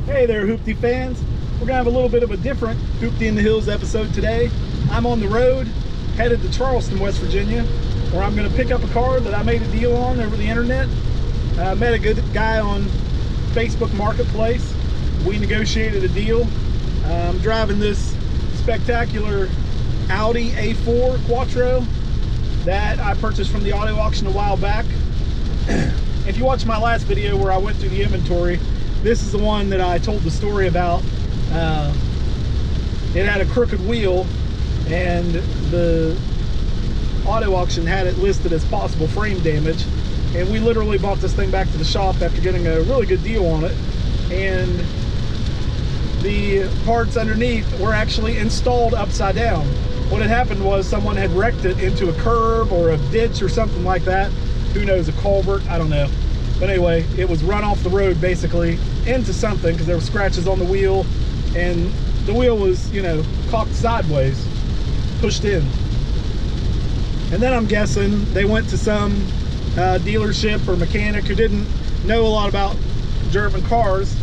Hey there, Hoopty fans. We're gonna have a little bit of a different Hoopty in the Hills episode today. I'm on the road, headed to Charleston, West Virginia, where I'm gonna pick up a car that I made a deal on over the internet. I met a good guy on Facebook Marketplace. We negotiated a deal. I'm driving this spectacular Audi A4 Quattro that I purchased from the auto auction a while back. If you watched my last video where I went through the inventory, this is the one that I told the story about. It had a crooked wheel, and the auto auction had it listed as possible frame damage. And we literally brought this thing back to the shop after getting a really good deal on it. And the parts underneath were actually installed upside down. What had happened was someone had wrecked it into a curb or a ditch or something like that. Who knows, a culvert, I don't know. But anyway, it was run off the road basically into something because there were scratches on the wheel, and the wheel was, you know, cocked sideways, pushed in. And then I'm guessing they went to some dealership or mechanic who didn't know a lot about German cars,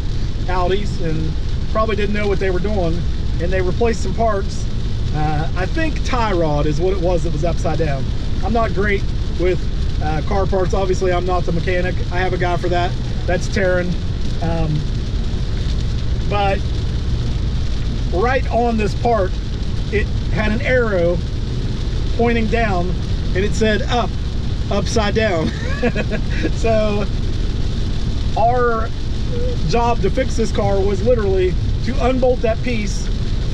Audis, and probably didn't know what they were doing, and they replaced some parts. I think tie rod is what it was that was upside down. I'm not great with car parts. Obviously, I'm not the mechanic. I have a guy for that. That's Taryn. But right on this part, it had an arrow pointing down, and it said up, upside down. So our job to fix this car was literally to unbolt that piece,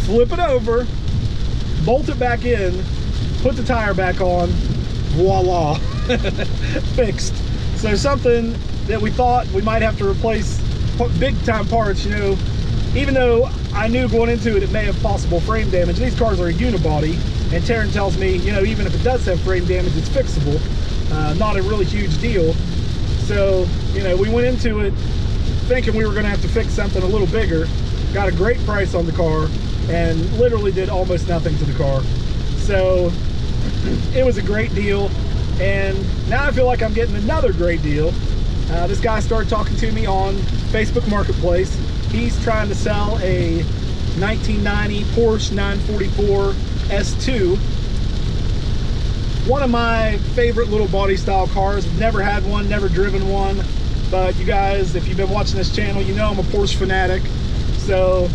flip it over, bolt it back in, put the tire back on, voila. Fixed. So something that we thought we might have to replace big time parts, you know, even though I knew going into it, it may have possible frame damage. These cars are a unibody, and Taryn tells me, you know, even if it does have frame damage, it's fixable. Not a really huge deal. So, you know, we went into it thinking we were going to have to fix something a little bigger, got a great price on the car, and literally did almost nothing to the car. So it was a great deal. And now I feel like I'm getting another great deal. This guy started talking to me on Facebook Marketplace. He's trying to sell a 1990 Porsche 944 S2. One of my favorite little body style cars. Never had one, never driven one. But you guys, if you've been watching this channel, you know I'm a Porsche fanatic. So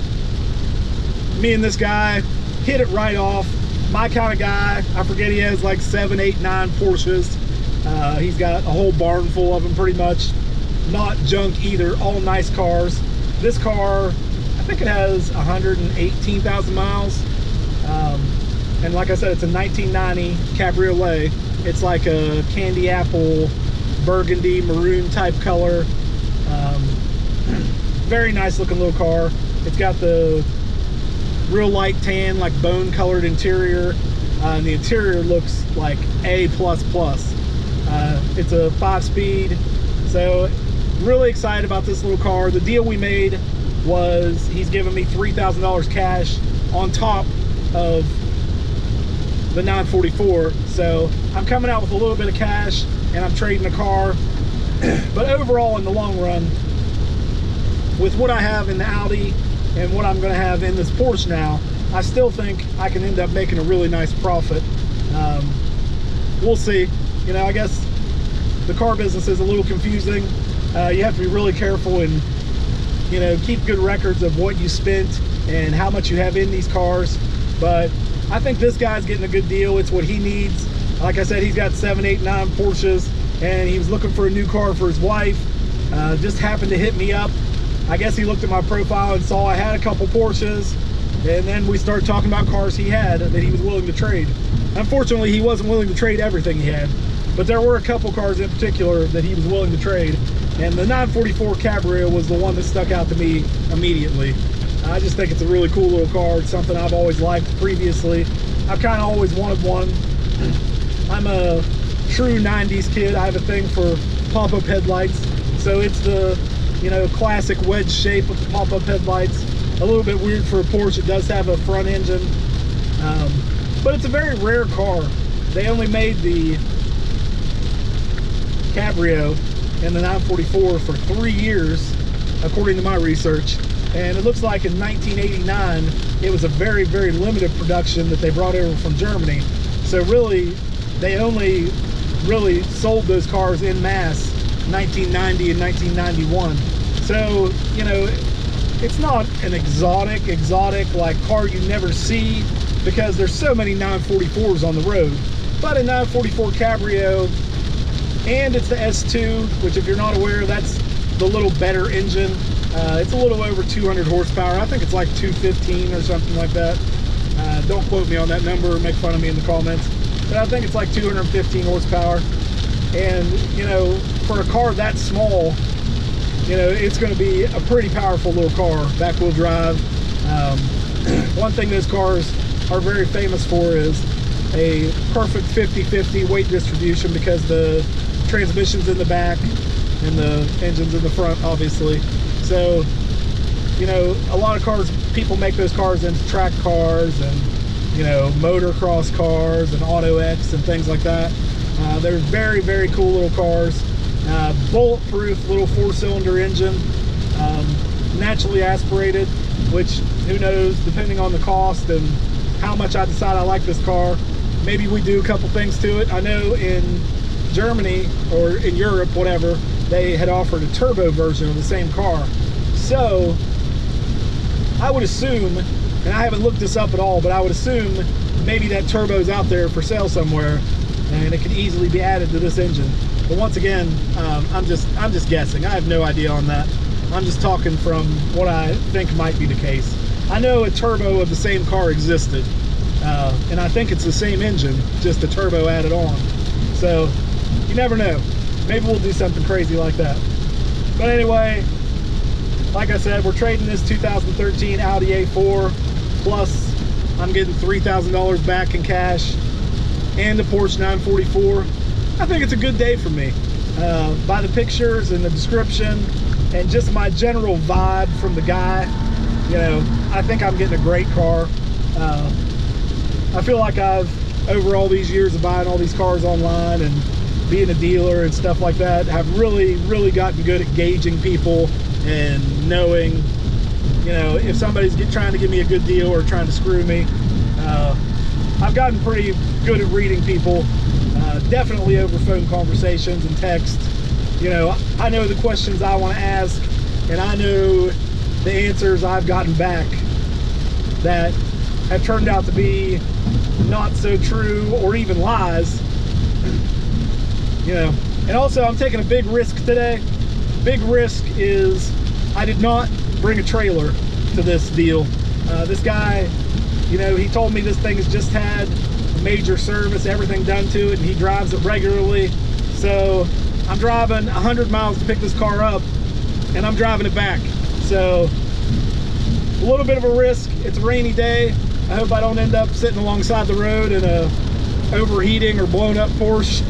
me and this guy hit it right off. My kind of guy. I forget, he has like 7, 8, 9 Porsches. He's got a whole barn full of them pretty much. Not junk either, all nice cars. This car, I think it has 118,000 miles. And like I said, it's a 1990 Cabriolet. It's like a candy apple, burgundy, maroon type color. Very nice looking little car. It's got the real light tan, like bone colored interior, and the interior looks like A++. It's a 5-speed, so really excited about this little car. The deal we made was he's giving me $3,000 cash on top of the 944, so I'm coming out with a little bit of cash and I'm trading the car. But overall, in the long run, with what I have in the Audi and what I'm going to have in this Porsche now, I still think I can end up making a really nice profit. We'll see. You know, I guess the car business is a little confusing. You have to be really careful and, you know, keep good records of what you spent and how much you have in these cars. But I think this guy's getting a good deal. It's what he needs. Like I said, he's got 7, 8, 9 Porsches, and he was looking for a new car for his wife. Just happened to hit me up. I guess he looked at my profile and saw I had a couple Porsches, and then we started talking about cars he had that he was willing to trade. Unfortunately, he wasn't willing to trade everything he had, but there were a couple cars in particular that he was willing to trade, and the 944 Cabriolet was the one that stuck out to me immediately. I just think it's a really cool little car. It's something I've always liked previously. I've kind of always wanted one. I'm a true 90s kid. I have a thing for pop-up headlights, so it's the, you know, classic wedge shape with the pop-up headlights. A little bit weird for a Porsche. It does have a front engine, but it's a very rare car. They only made the Cabrio and the 944 for 3 years, according to my research. And it looks like in 1989, it was a very, very limited production that they brought over from Germany. So really, they only really sold those cars in mass 1990 and 1991. So, you know, it's not an exotic like car you never see, because there's so many 944s on the road. But a 944 Cabrio, and it's the S2, which if you're not aware, that's the little better engine. It's a little over 200 horsepower. I think it's like 215 or something like that. Don't quote me on that number or make fun of me in the comments. But I think it's like 215 horsepower. And, you know, for a car that small, you know, it's going to be a pretty powerful little car, back-wheel drive. One thing those cars are very famous for is a perfect 50-50 weight distribution, because the transmission's in the back and the engine's in the front, obviously. So, you know, a lot of cars, people make those cars into track cars and, you know, motocross cars and Auto X and things like that. They're very, very cool little cars. Bulletproof little 4-cylinder engine, naturally aspirated, which who knows, depending on the cost and how much I decide I like this car, maybe we do a couple things to it. I know in Germany or in Europe, whatever, they had offered a turbo version of the same car. So I would assume, and I haven't looked this up at all, but I would assume maybe that turbo's out there for sale somewhere and it could easily be added to this engine. But once again, I'm just guessing. I have no idea on that. I'm just talking from what I think might be the case. I know a turbo of the same car existed, and I think it's the same engine, just the turbo added on. So you never know. Maybe we'll do something crazy like that. But anyway, like I said, we're trading this 2013 Audi A4, plus I'm getting $3,000 back in cash and the Porsche 944. I think it's a good day for me. By the pictures and the description and just my general vibe from the guy, you know, I think I'm getting a great car. I feel like I've, over all these years of buying all these cars online and being a dealer and stuff like that, have really, really gotten good at gauging people and knowing, you know, if somebody's trying to give me a good deal or trying to screw me. I've gotten pretty good at reading people, definitely over phone conversations and text. You know, I know the questions I want to ask, and I know the answers I've gotten back that have turned out to be not so true or even lies. You know, and also I'm taking a big risk today. Big risk is I did not bring a trailer to this deal. This guy, you know, he told me this thing has just had a major service, everything done to it, and he drives it regularly. So I'm driving 100 miles to pick this car up, and I'm driving it back. So a little bit of a risk. It's a rainy day. I hope I don't end up sitting alongside the road in a overheating or blown up Porsche.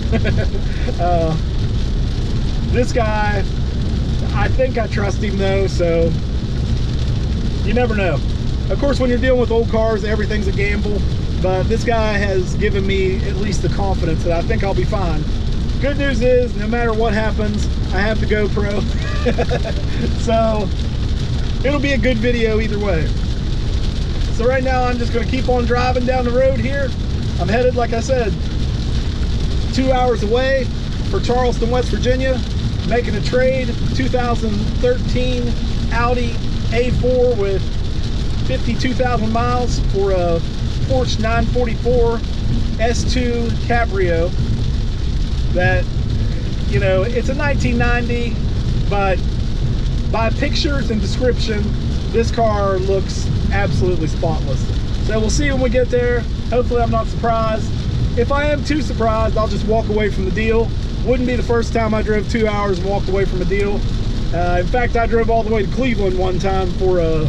This guy, I think I trust him though, so you never know. Of course, when you're dealing with old cars, everything's a gamble, but this guy has given me at least the confidence that I think I'll be fine. Good news is, no matter what happens, I have the GoPro. So it'll be a good video either way. So right now I'm just going to keep on driving down the road here. I'm headed, like I said, 2 hours away for Charleston, West Virginia, making a trade. 2013 Audi A4 with 52,000 miles for a Porsche 944 S2 Cabriolet. That, you know, it's a 1990, but by pictures and description, this car looks absolutely spotless. So we'll see when we get there. Hopefully I'm not surprised. If I am too surprised, I'll just walk away from the deal. Wouldn't be the first time I drove 2 hours and walked away from a deal. In fact, I drove all the way to Cleveland one time for a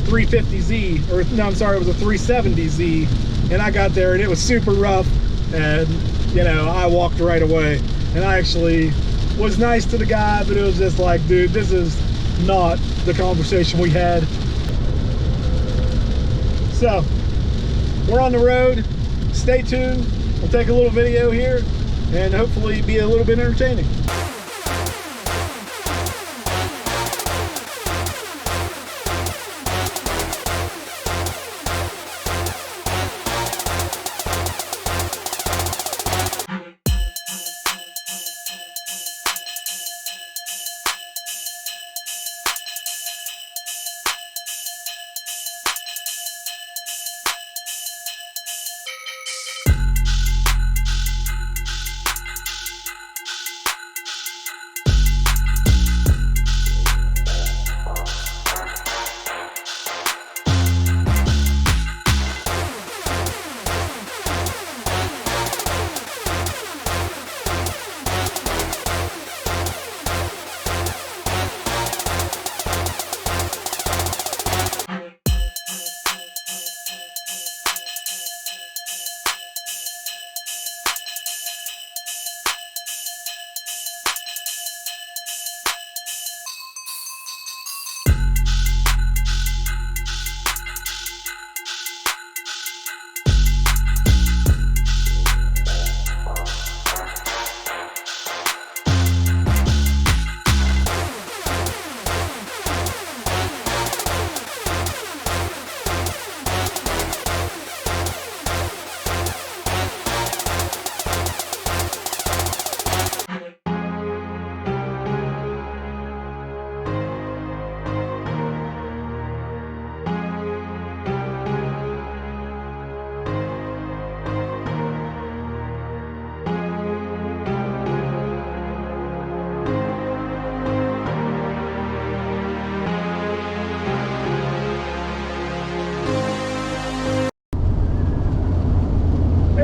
350Z, or no, I'm sorry, it was a 370Z, and I got there and it was super rough, and you know, I walked right away. And I actually was nice to the guy, but it was just like, dude, this is not the conversation we had. So we're on the road. Stay tuned. We'll take a little video here and hopefully be a little bit entertaining.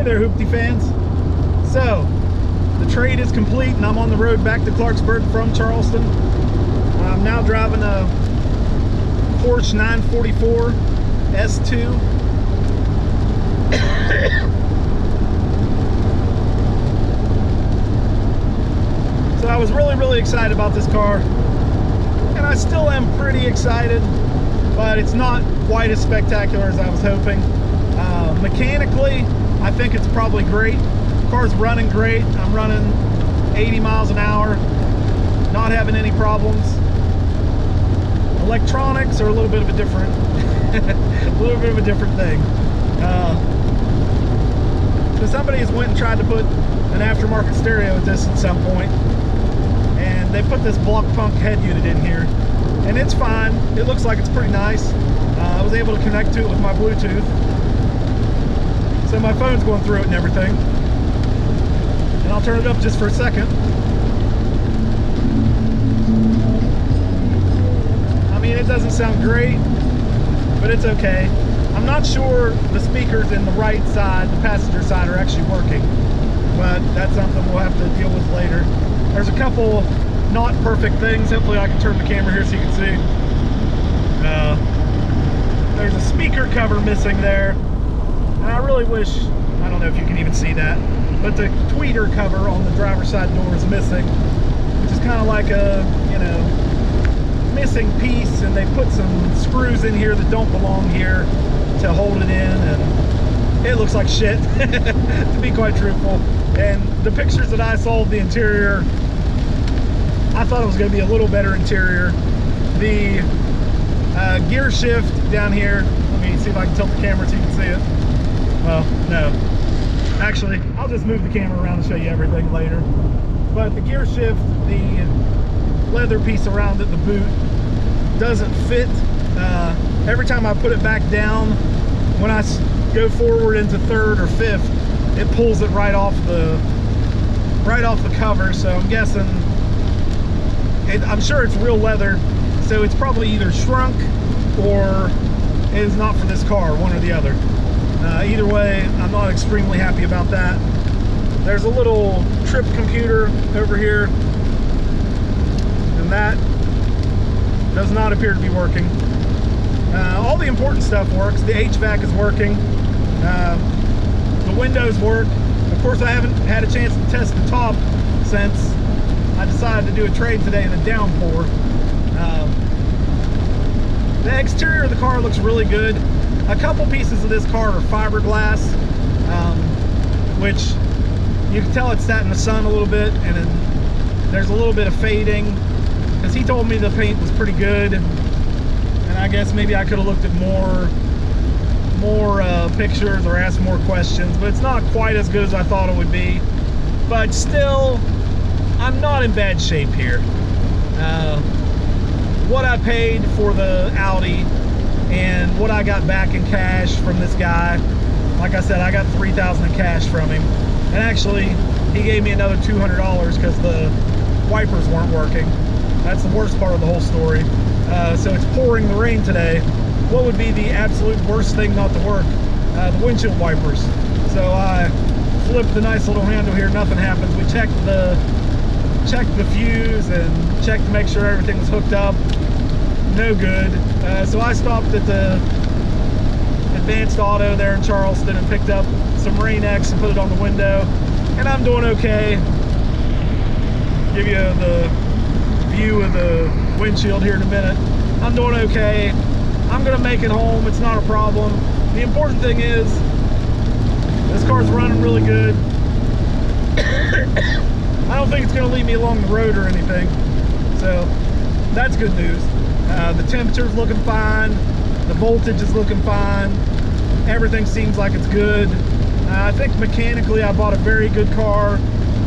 there, Hoopty fans. So, the trade is complete and I'm on the road back to Clarksburg from Charleston. I'm now driving a Porsche 944 S2. So I was really excited about this car, and I still am pretty excited, but it's not quite as spectacular as I was hoping. Mechanically, I think it's probably great. The car's running great. I'm running 80 miles an hour, not having any problems. Electronics are a little bit of a different thing. So somebody has went and tried to put an aftermarket stereo with this at some point, and they put this block punk head unit in here, and it's fine. It looks like it's pretty nice. I was able to connect to it with my Bluetooth, so my phone's going through it and everything. And I'll turn it up just for a second. I mean, it doesn't sound great, but it's okay. I'm not sure the speakers in the right side, the passenger side, are actually working, but that's something we'll have to deal with later. There's a couple not perfect things. Hopefully I can turn the camera here so you can see. There's a speaker cover missing there, and I really wish, I don't know if you can even see that, but the tweeter cover on the driver's side door is missing, which is kind of like a, you know, missing piece, and they put some screws in here that don't belong here to hold it in, and it looks like shit, to be quite truthful. And the pictures that I saw of the interior, I thought it was going to be a little better interior. The gear shift down here, let me see if I can tilt the camera so you can see it. Well, no. Actually, I'll just move the camera around and show you everything later. But the gear shift, the leather piece around it, the boot, doesn't fit. Every time I put it back down, when I go forward into third or fifth, it pulls it right off the cover. So I'm guessing, I'm sure it's real leather, so it's probably either shrunk or it is not for this car, one or the other. Either way, I'm not extremely happy about that. There's a little trip computer over here, and that does not appear to be working. All the important stuff works. The HVAC is working. The windows work. Of course, I haven't had a chance to test the top since I decided to do a trade today in a downpour. The exterior of the car looks really good. A couple pieces of this car are fiberglass, which you can tell it sat in the sun a little bit, and then there's a little bit of fading, because he told me the paint was pretty good, and I guess maybe I could have looked at more pictures or asked more questions, but it's not quite as good as I thought it would be. But still, I'm not in bad shape here. What I paid for the Audi and what I got back in cash from this guy, like I said, I got $3,000 in cash from him, and actually he gave me another $200 because the wipers weren't working. That's the worst part of the whole story. So it's pouring the rain today. What would be the absolute worst thing not to work? The windshield wipers. So I flipped the nice little handle here, nothing happens. We checked the fuse and checked to make sure everything was hooked up. No good. So I stopped at the Advanced Auto there in Charleston and picked up some Rain-X and put it on the window, and I'm doing okay. Give you the view of the windshield here in a minute. I'm doing okay. I'm gonna make it home. It's not a problem. The important thing is this car's running really good. I don't think it's gonna leave me along the road or anything, so that's good news. The temperature's looking fine. The voltage is looking fine. Everything seems like it's good. I think mechanically I bought a very good car,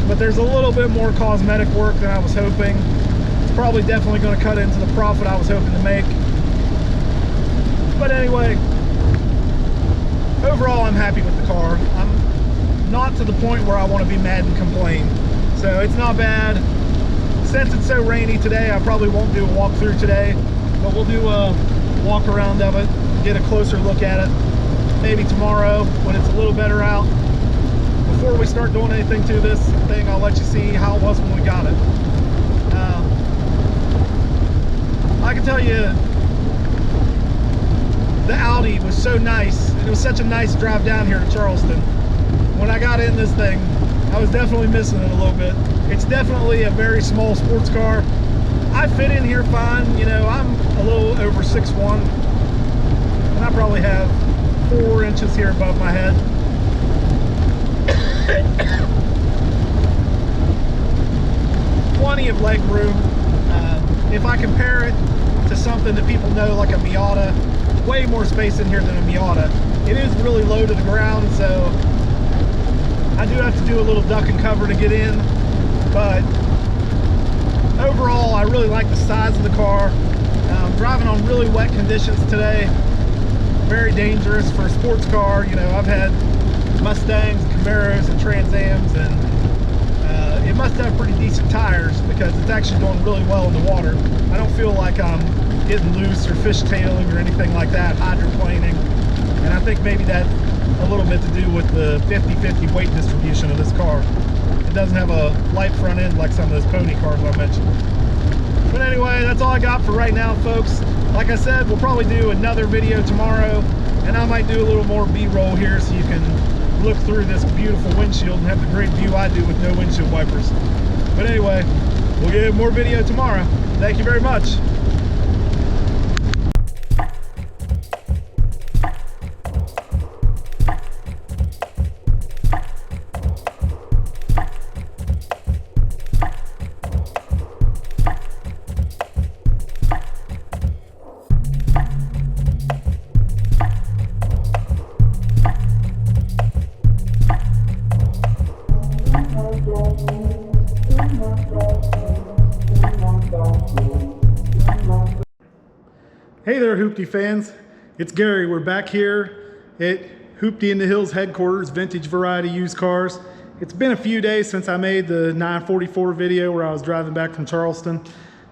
but there's a little bit more cosmetic work than I was hoping. It's probably definitely going to cut into the profit I was hoping to make. But anyway, overall I'm happy with the car. I'm not to the point where I want to be mad and complain. So it's not bad. Since it's so rainy today, I probably won't do a walkthrough today, but we'll do a walk around of it, get a closer look at it. Maybe tomorrow when it's a little better out. before we start doing anything to this thing, I'll let you see how it was when we got it. I can tell you, the Audi was so nice. It was such a nice drive down here to Charleston. When I got in this thing, I was definitely missing it a little bit. It's definitely a very small sports car. I fit in here fine. You know, I'm a little over 6'1", and I probably have 4 inches here above my head. Plenty of leg room. If I compare it to something that people know, like a Miata, way more space in here than a Miata. It is really low to the ground, so I do have to do a little duck and cover to get in, but overall I really like the size of the car. Driving on really wet conditions today, very dangerous for a sports car. You know, I've had Mustangs, Camaros, and Trans Ams, and it must have pretty decent tires because it's actually going really well in the water. I don't feel like I'm getting loose or fishtailing or anything like that, hydroplaning. And I think maybe that's a little bit to do with the 50-50 weight distribution of this car. It doesn't have a light front end like some of those pony cars I mentioned. But anyway, that's all I got for right now, folks. Like I said, we'll probably do another video tomorrow, and I might do a little more B-roll here so you can look through this beautiful windshield and have the great view I do with no windshield wipers. But anyway, we'll get more video tomorrow. Thank you very much. Hey there, Hoopty fans. It's Gary. We're back here at Hoopty in the Hills headquarters, vintage variety used cars. It's been a few days since I made the 944 video where I was driving back from Charleston.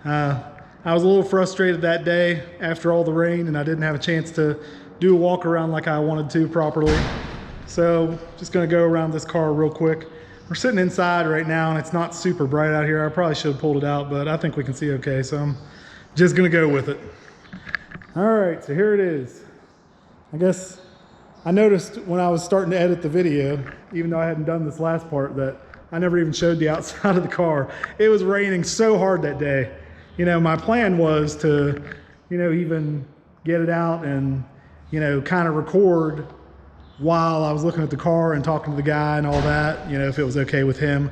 I was a little frustrated that day after all the rain, and I didn't have a chance to do a walk around like I wanted to properly. So just gonna go around this car real quick. We're sitting inside right now and it's not super bright out here. I probably should have pulled it out, but I think we can see okay, so I'm just gonna go with it. All right, so here it is. I guess I noticed when I was starting to edit the video, even though I hadn't done this last part, that I never even showed the outside of the car. It was raining so hard that day. You know, my plan was to, you know, even get it out and, you know, kind of record while I was looking at the car and talking to the guy and all that, you know, if it was okay with him.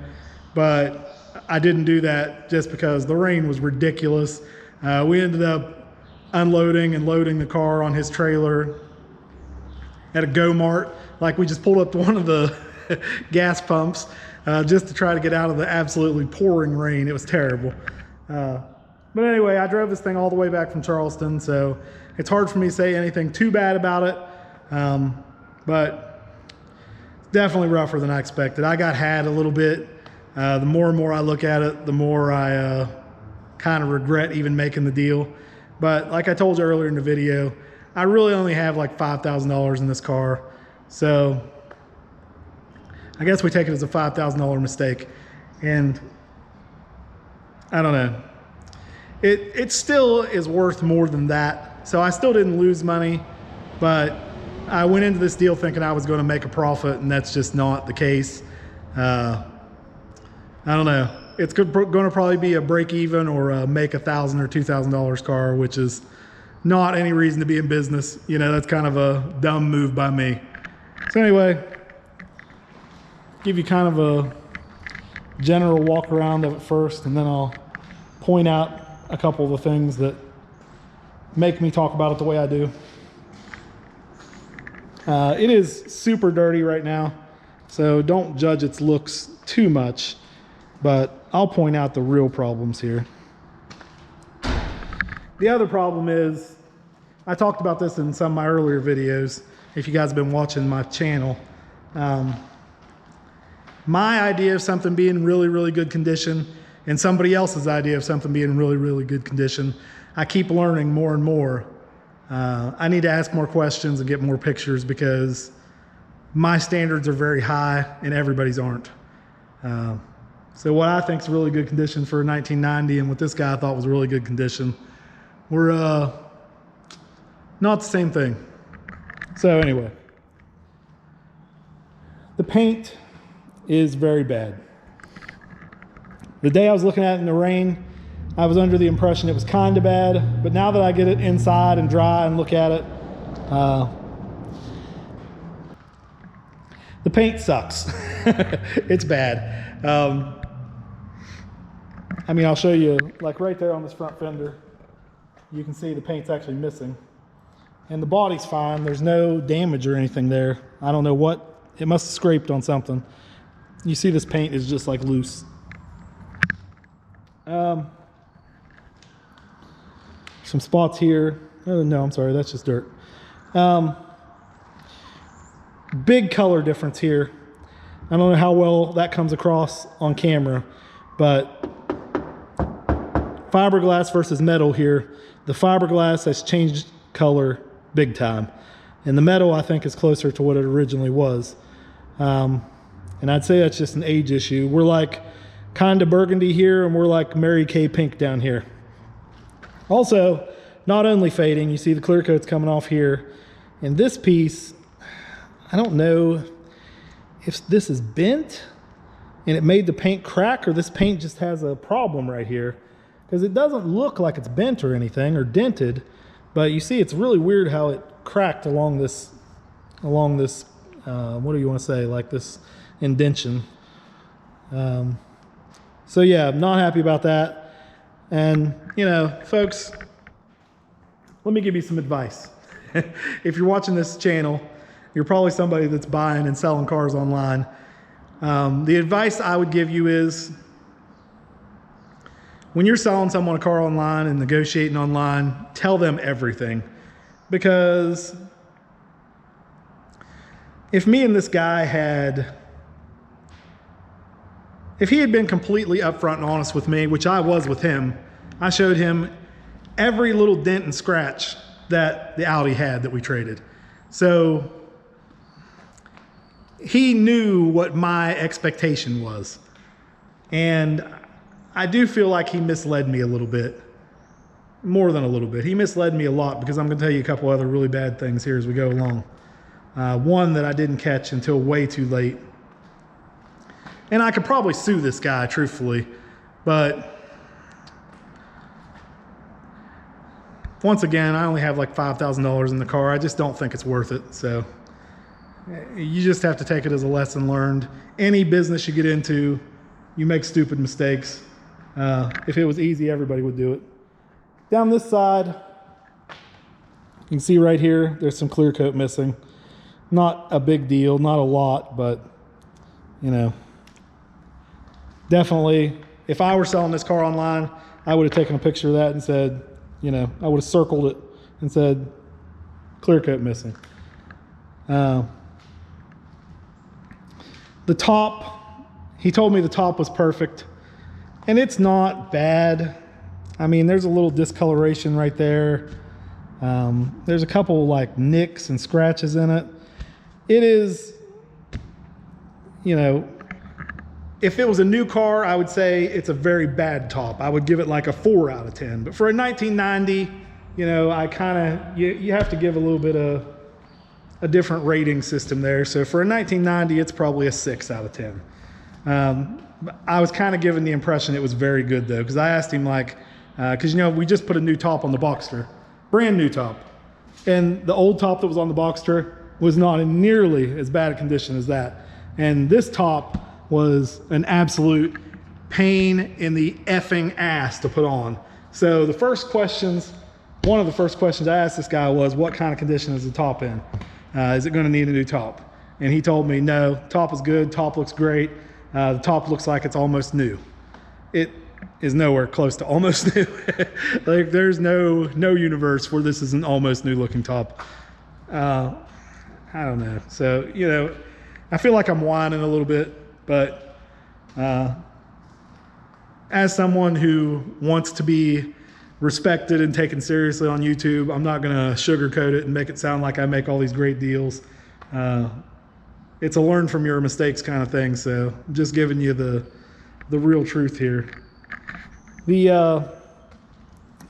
But I didn't do that just because the rain was ridiculous. We ended up unloading and loading the car on his trailer at a Go-Mart. Like, we just pulled up to one of the gas pumps just to try to get out of the absolutely pouring rain. It was terrible. But anyway, I drove this thing all the way back from Charleston, so it's hard for me to say anything too bad about it. But it's definitely rougher than I expected. I got had a little bit. The more and more I look at it, the more I kind of regret even making the deal. But like I told you earlier in the video, I really only have like $5,000 in this car. So I guess we take it as a $5,000 mistake. And I don't know. It still is worth more than that. So I still didn't lose money, but I went into this deal thinking I was going to make a profit, and that's just not the case. I don't know. It's going to probably be a break even or a make $1,000 or $2,000 car, which is not any reason to be in business. You know, that's kind of a dumb move by me. So anyway, give you kind of a general walk around of it first, and then I'll point out a couple of the things that make me talk about it the way I do. It is super dirty right now, so don't judge its looks too much, but I'll point out the real problems here. The other problem is, I talked about this in some of my earlier videos, if you guys have been watching my channel. My idea of something being really, really good condition and somebody else's idea of something being really, really good condition, I keep learning more and more. I need to ask more questions and get more pictures, because my standards are very high and everybody's aren't. So what I think is really good condition for a 1990 and what this guy thought was really good condition were not the same thing. So anyway, the paint is very bad. The day I was looking at it in the rain, I was under the impression it was kind of bad, but now that I get it inside and dry and look at it, the paint sucks. It's bad. I mean, I'll show you, like right there on this front fender, you can see the paint's actually missing. And the body's fine. There's no damage or anything there. I don't know what, it must have scraped on something. You see this paint is just like loose. Some spots here. Oh, no, I'm sorry, that's just dirt. Big color difference here. I don't know how well that comes across on camera, but fiberglass versus metal here. The fiberglass has changed color big time. And the metal, I think, is closer to what it originally was. And I'd say that's just an age issue. We're like kind of burgundy here, and we're like Mary Kay pink down here. Also, not only fading, you see the clear coat's coming off here. And this piece, I don't know if this is bent and it made the paint crack, or this paint just has a problem right here, because it doesn't look like it's bent or anything or dented, but you see it's really weird how it cracked along this what do you want to say, like this indentation. So yeah, I'm not happy about that. And you know, folks, let me give you some advice. If you're watching this channel, you're probably somebody that's buying and selling cars online. The advice I would give you is, when you're selling someone a car online and negotiating online, tell them everything. Because if me and this guy if he had been completely upfront and honest with me, which I was with him, I showed him every little dent and scratch that the Audi had that we traded. So he knew what my expectation was. And I do feel like he misled me a little bit. More than a little bit. He misled me a lot, because I'm going to tell you a couple other really bad things here as we go along. One that I didn't catch until way too late. And I could probably sue this guy, truthfully, but once again, I only have like $5,000 in the car. I just don't think it's worth it. So you just have to take it as a lesson learned. Any business you get into, you make stupid mistakes. If it was easy, everybody would do it. Down this side, you can see right here, there's some clear coat missing. Not a big deal, not a lot, but you know, definitely, if I were selling this car online, I would have taken a picture of that and said, you know, I would have circled it and said, clear coat missing. The top, he told me the top was perfect, and it's not bad. I mean, there's a little discoloration right there. There's a couple like nicks and scratches in it. It is, you know, if it was a new car, I would say it's a very bad top. I would give it like a 4 out of 10. But for a 1990, you know, I kind of, you have to give a little bit of a different rating system there. So for a 1990, it's probably a 6 out of 10. I was kind of given the impression it was very good though, because I asked him like, because you know, we just put a new top on the Boxster, brand new top. And the old top that was on the Boxster was not in nearly as bad a condition as that. And this top was an absolute pain in the effing ass to put on. So the first questions, one of the first questions I asked this guy was, what kind of condition is the top in? Is it going to need a new top? And he told me, no, top is good, top looks great. The top looks like it's almost new. It is nowhere close to almost new. Like there's no universe where this is an almost new looking top. I don't know. So, you know, I feel like I'm whining a little bit, but as someone who wants to be respected and taken seriously on YouTube, I'm not going to sugarcoat it and make it sound like I make all these great deals. it's a learn from your mistakes kind of thing. So I'm just giving you the real truth here. The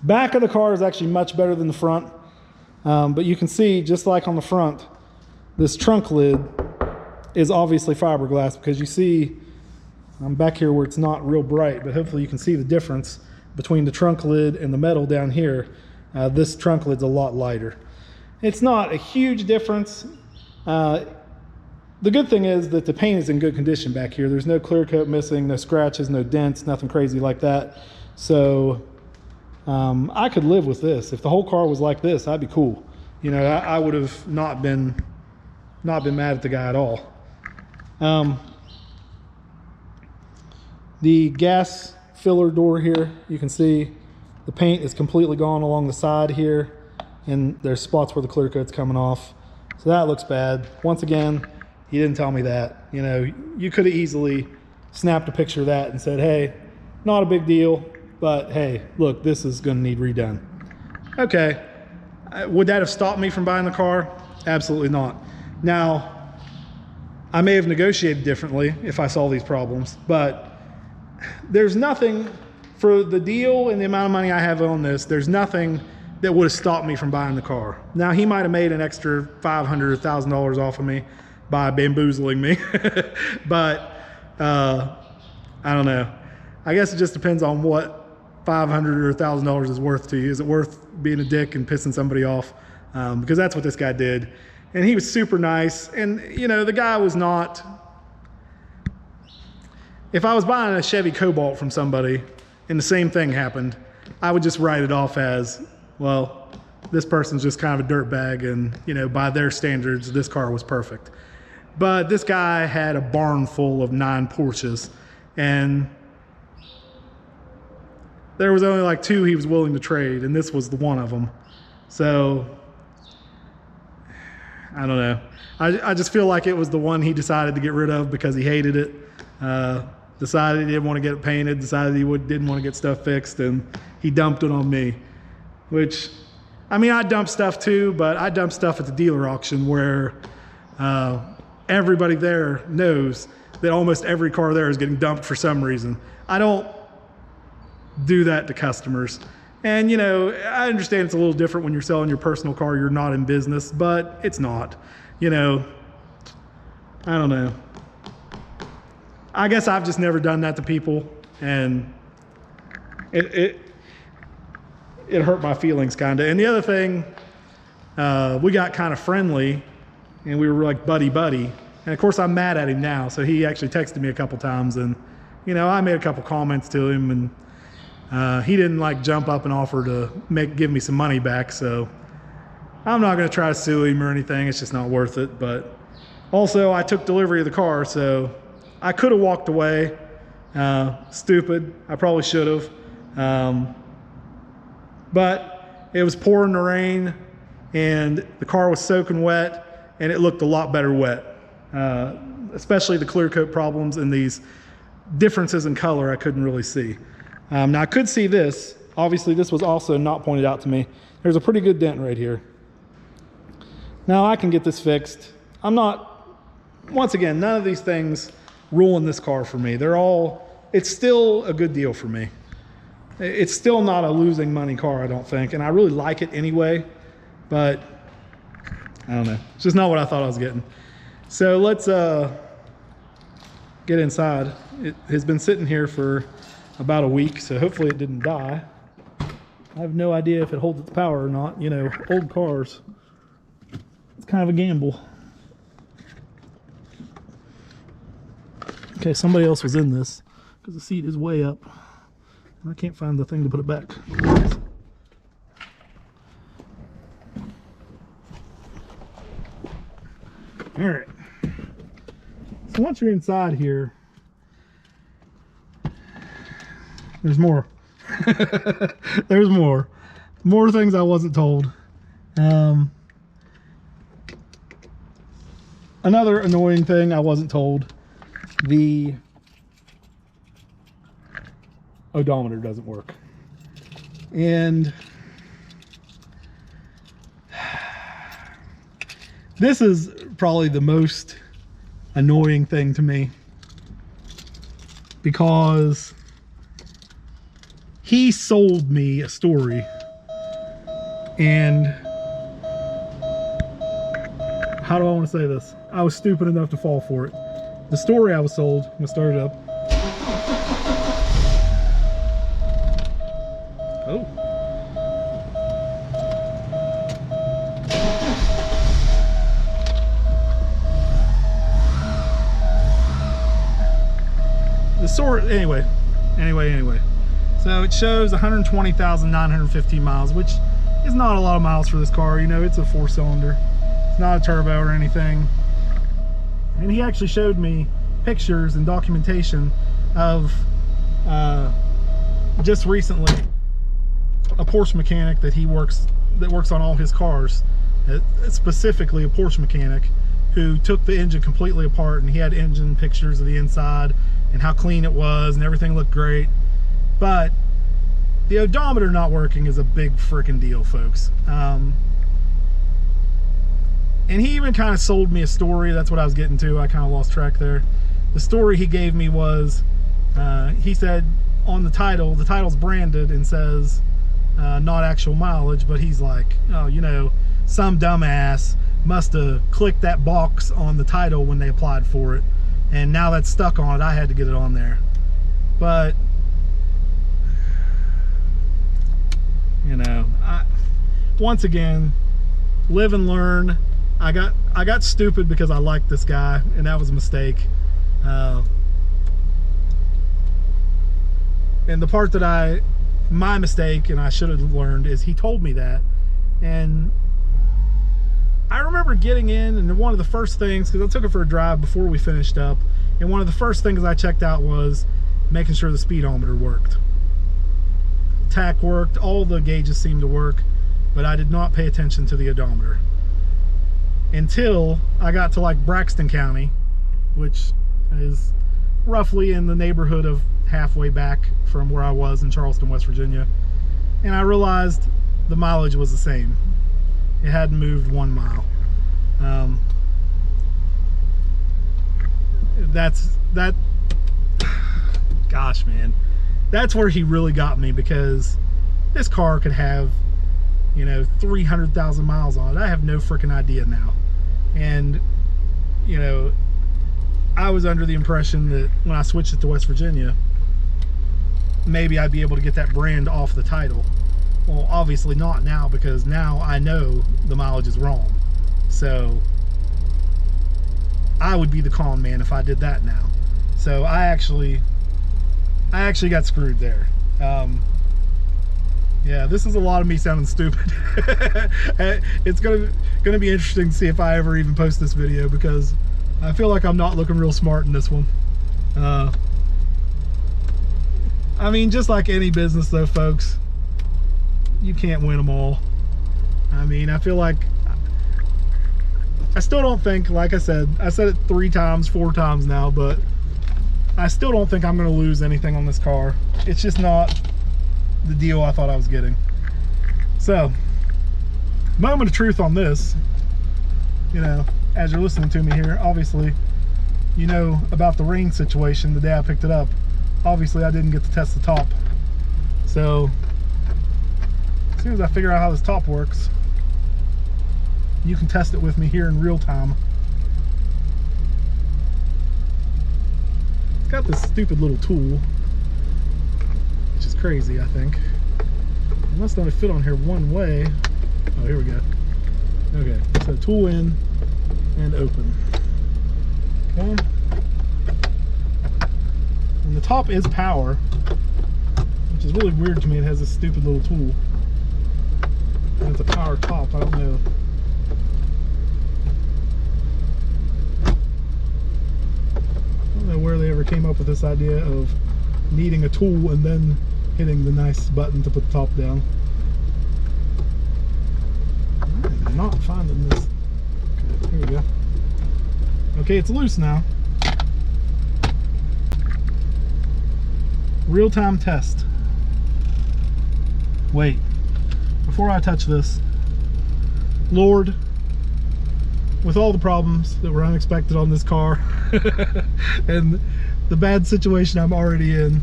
back of the car is actually much better than the front. But you can see, just like on the front, this trunk lid is obviously fiberglass, because you see, I'm back here where it's not real bright, but hopefully you can see the difference between the trunk lid and the metal down here. This trunk lid's a lot lighter. It's not a huge difference. The good thing is that the paint is in good condition back here. There's no clear coat missing, no scratches, no dents, nothing crazy like that. So I could live with this. If the whole car was like this, I'd be cool. You know, I would have not been mad at the guy at all. The gas filler door here, you can see the paint is completely gone along the side here, and there's spots where the clear coat's coming off. So that looks bad. Once again, he didn't tell me that. You know, you could have easily snapped a picture of that and said, hey, not a big deal, but hey, look, this is going to need redone. Okay, would that have stopped me from buying the car? Absolutely not. Now, I may have negotiated differently if I saw these problems, but there's nothing, for the deal and the amount of money I have on this, there's nothing that would have stopped me from buying the car. Now, he might have made an extra $500 or $1,000 off of me by bamboozling me, but I don't know. I guess it just depends on what $500 or $1,000 is worth to you. Is it worth being a dick and pissing somebody off? Because that's what this guy did. And he was super nice. And, you know, the guy was not... If I was buying a Chevy Cobalt from somebody and the same thing happened, I would just write it off as, well, this person's just kind of a dirtbag, and, you know, by their standards, this car was perfect. But this guy had a barn full of 9 Porsches, and there was only like 2 he was willing to trade, and this was the one of them. So, I don't know. I just feel like it was the one he decided to get rid of because he hated it. Decided he didn't want to get it painted, decided he didn't want to get stuff fixed, and he dumped it on me. Which, I mean, I dump stuff too, but I dump stuff at the dealer auction where everybody there knows that almost every car there is getting dumped for some reason. I don't do that to customers. And, you know, I understand it's a little different when you're selling your personal car, you're not in business, but it's not. You know, I don't know. I guess I've just never done that to people, and it hurt my feelings kind of. And the other thing, we got kind of friendly, and we were like buddy-buddy. And of course, I'm mad at him now, so he actually texted me a couple times, and, you know, I made a couple comments to him, and he didn't like jump up and offer to give me some money back, so I'm not going to try to sue him or anything. It's just not worth it. But also, I took delivery of the car, so I could have walked away. Stupid. I probably should have. But it was pouring the rain, and the car was soaking wet, and it looked a lot better wet. Especially the clear coat problems and these differences in color I couldn't really see. Now I could see this. Obviously this was also not pointed out to me. There's a pretty good dent right here. Now I can get this fixed. I'm not, once again, none of these things ruin this car for me. It's still a good deal for me. It's still not a losing money car, I don't think. And I really like it anyway, but I don't know. It's just not what I thought I was getting. So let's get inside. It has been sitting here for about a week, so hopefully it didn't die. I have no idea if it holds its power or not. You know, old cars, it's kind of a gamble. Okay, somebody else was in this because the seat is way up. And I can't find the thing to put it back. All right. So once you're inside here, there's more. There's more. More things I wasn't told. Another annoying thing I wasn't told. The odometer doesn't work. And this is probably the most annoying thing to me, because he sold me a story, and how do I want to say this? I was stupid enough to fall for it. The story I was sold, I'm gonna start it up. Oh. The story, anyway. So it shows 120,915 miles, which is not a lot of miles for this car. You know, it's a 4-cylinder. It's not a turbo or anything. And he actually showed me pictures and documentation of just recently a Porsche mechanic that works on all his cars, specifically a Porsche mechanic who took the engine completely apart, and he had engine pictures of the inside and how clean it was and everything looked great. But the odometer not working is a big freaking deal, folks. And he even kind of sold me a story. That's what I was getting to. I kind of lost track there. The story he gave me was, he said on the title's branded and says not actual mileage, but he's like, oh, you know, some dumbass must have clicked that box on the title when they applied for it, and now that's stuck on it. I had to get it on there. But, you know, once again, live and learn. I got stupid because I liked this guy, and that was a mistake. And the part that my mistake, and I should have learned, is he told me that. And I remember getting in, and one of the first things, because I took it for a drive before we finished up, and one of the first things I checked out was making sure the speedometer worked. Tach worked, all the gauges seemed to work, but I did not pay attention to the odometer until I got to like Braxton County, which is roughly in the neighborhood of halfway back from where I was in Charleston, West Virginia, and I realized the mileage was the same. It hadn't moved 1 mile. Gosh, man, that's where he really got me, because this car could have, you know, 300,000 miles on it. I have no freaking idea now. And, you know, I was under the impression that when I switched it to West Virginia, maybe I'd be able to get that brand off the title. Well, obviously not now, because now I know the mileage is wrong. So I would be the con man if I did that now. So I actually got screwed there. Yeah, this is a lot of me sounding stupid. It's gonna be interesting to see if I ever even post this video, because I feel like I'm not looking real smart in this one. I mean, just like any business though, folks, you can't win them all. I mean, I feel like I still don't think, like I said it 3 times, 4 times now, but I still don't think I'm gonna lose anything on this car. It's just not the deal I thought I was getting. So, moment of truth on this, you know, as you're listening to me here, obviously, you know about the rain situation the day I picked it up. Obviously, I didn't get to test the top. So, as soon as I figure out how this top works, you can test it with me here in real time. It's got this stupid little tool, which is crazy, I think. It must only fit on here one way. Oh, here we go. Okay, so tool in and open. Okay. And the top is power, which is really weird to me. It has this stupid little tool. And it's a power top, I don't know. I don't know where they ever came up with this idea of needing a tool and then hitting the nice button to put the top down. I'm not finding this. Okay, here we go. Okay, it's loose now. Real-time test. Wait, before I touch this, Lord, with all the problems that were unexpected on this car and the bad situation I'm already in,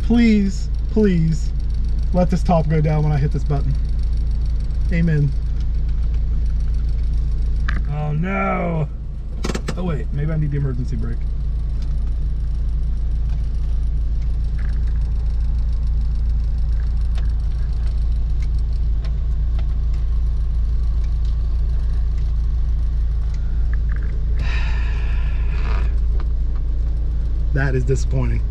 please, please let this top go down when I hit this button. Amen. Oh no. Oh wait, maybe I need the emergency brake. That is disappointing.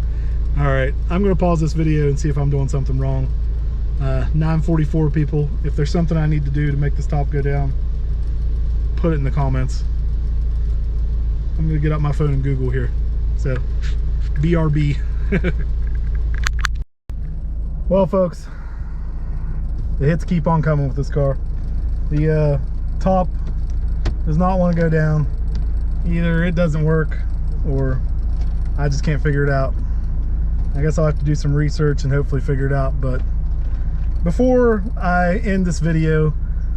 All right, I'm gonna pause this video and see if I'm doing something wrong. 9:44 people, if there's something I need to do to make this top go down, put it in the comments. I'm gonna get up my phone and Google here. So, BRB. Well folks, the hits keep on coming with this car. The top does not want to go down. Either it doesn't work or I just can't figure it out. I guess I'll have to do some research and hopefully figure it out. But before I end this video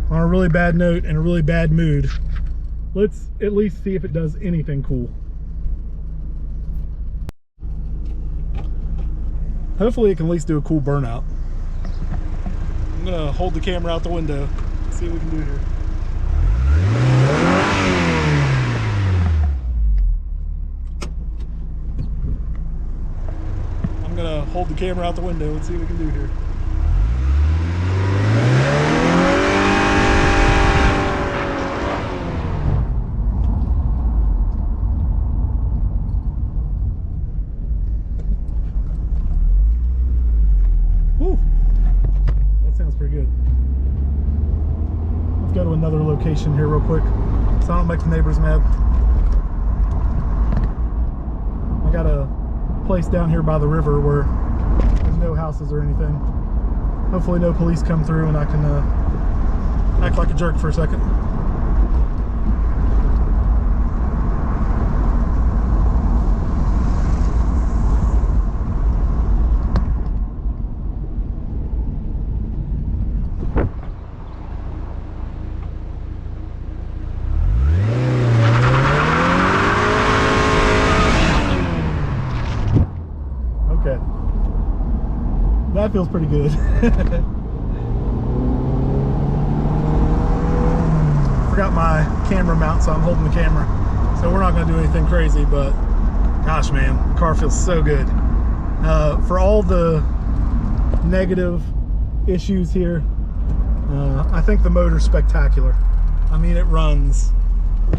on a really bad note and a really bad mood, let's at least see if it does anything cool. Hopefully it can at least do a cool burnout. I'm gonna hold the camera out the window, see what we can do here. I'm gonna hold the camera out the window and see what we can do here. Woo! That sounds pretty good. Let's go to another location here real quick so I don't make the neighbors mad. I got a place down here by the river where there's no houses or anything. Hopefully no police come through and I can act like a jerk for a second. Okay, that feels pretty good. Forgot my camera mount, so I'm holding the camera, so we're not going to do anything crazy, but gosh man, the car feels so good. For all the negative issues here, I think the motor's spectacular. I mean, it runs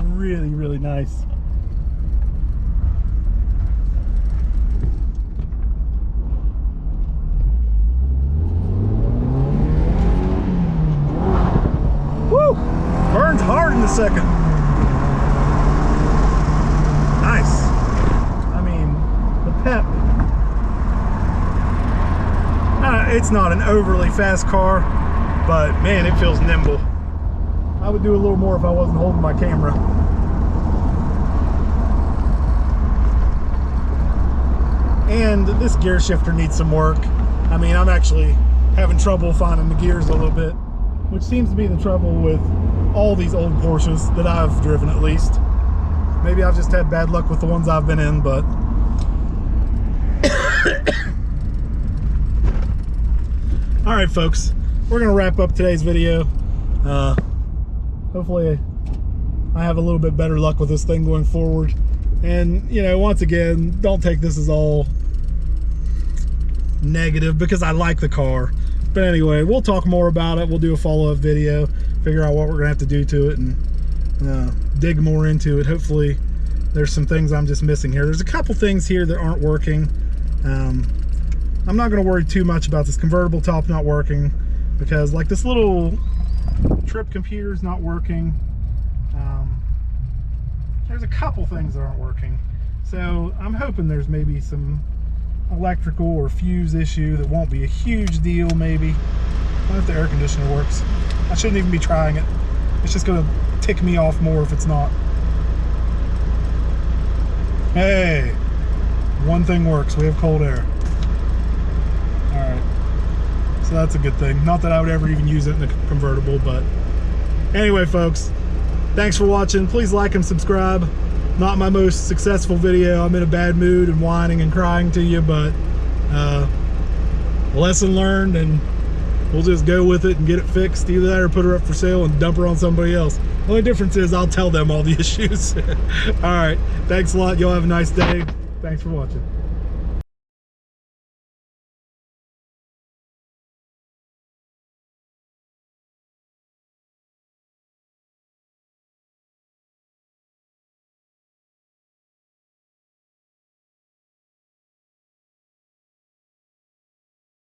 really, really nice. Burns hard in the second. Nice. I mean, the pep. It's not an overly fast car, but man, it feels nimble. I would do a little more if I wasn't holding my camera. And this gear shifter needs some work. I mean, I'm actually having trouble finding the gears a little bit, which seems to be the trouble with all these old Porsches that I've driven, at least. Maybe I've just had bad luck with the ones I've been in, but all right folks, we're gonna wrap up today's video. Hopefully I have a little bit better luck with this thing going forward. And you know, once again, don't take this as all negative, because I like the car. But anyway, we'll talk more about it. We'll do a follow-up video, figure out what we're gonna have to do to it, and dig more into it. Hopefully there's some things I'm just missing here. There's a couple things here that aren't working. I'm not gonna worry too much about this convertible top not working, because like this little trip computer is not working. There's a couple things that aren't working. So I'm hoping there's maybe some electrical or fuse issue that won't be a huge deal. Maybe. I wonder if the air conditioner works. I shouldn't even be trying it. It's just gonna tick me off more if it's not. Hey, one thing works. We have cold air. All right, so that's a good thing. Not that I would ever even use it in a convertible, but anyway folks, Thanks for watching. Please like and subscribe. Not my most successful video. I'm in a bad mood and whining and crying to you, but lesson learned, and we'll just go with it and get it fixed. Either that or put her up for sale and dump her on somebody else. The only difference is I'll tell them all the issues. All right, thanks a lot. Y'all have a nice day. Thanks for watching.